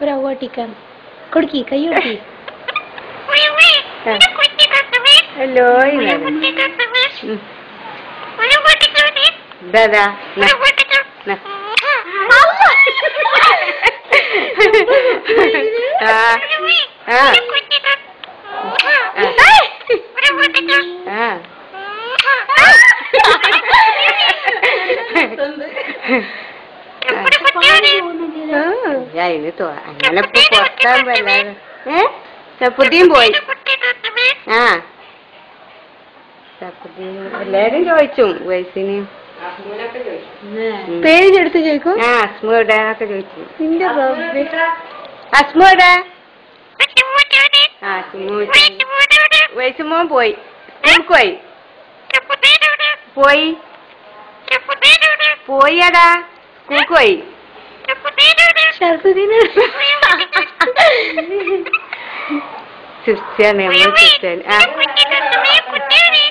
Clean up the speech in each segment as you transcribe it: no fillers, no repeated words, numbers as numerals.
ഒരു അവട്ടിക്കാൻ കൊടുക്കി കൈ കൊടുക്കി ഹലോ ദാദാ അതിന് അങ്ങനെ പുറത്താൻ വല്ലാതെ സപ്പുദ്ദീൻ പോയി എല്ലാരും ചോദിച്ചു വയസ്സിന് പേരെടുത്ത് ചോദിക്കും അസ്മോടൊക്കെ ചോദിച്ചു നിന്റെ അസ്മോടെ വയസ്സുമോൻ പോയി പോയി പോയി പോയടാ പോയി ക്രിസ്ത്യാനി ക്രിസ്ത്യാനി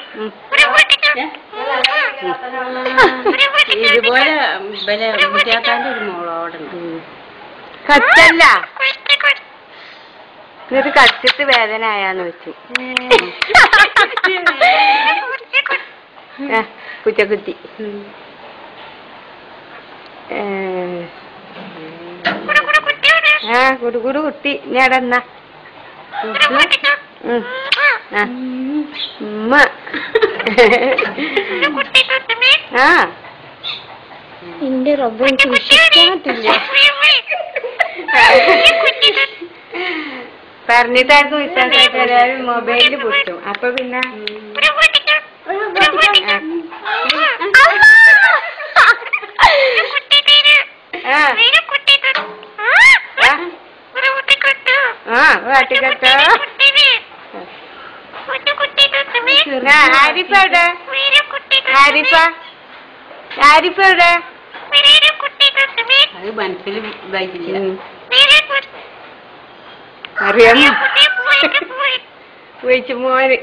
ഇതുപോലെ മുറ്റാത്താൻ്റെ ഒരു മോളോടെ കച്ചല്ല എന്നിട്ട് കച്ചിട്ട് വേദന ആയാന്ന് വെച്ചു കുറ്റക്കുത്തി കുടുകുടു കുത്തി ഞാടെന്നാ ഉമ്മ എന്റെ റബ്ബ് എനിക്ക് വിശ്വസിക്കാനില്ല പറഞ്ഞിട്ടായിരുന്നു വിശ്വാസം മൊബൈലിൽ പൊട്ടും അപ്പൊ പിന്നെ വാട്ടിക്കട്ടോ ആരിഫ എവിടെ ആരിഫ ആരിഫ എവിടെ അത് മനസ്സിൽ വായിച്ചില്ല അറിയാമോ വെച്ചു മോന്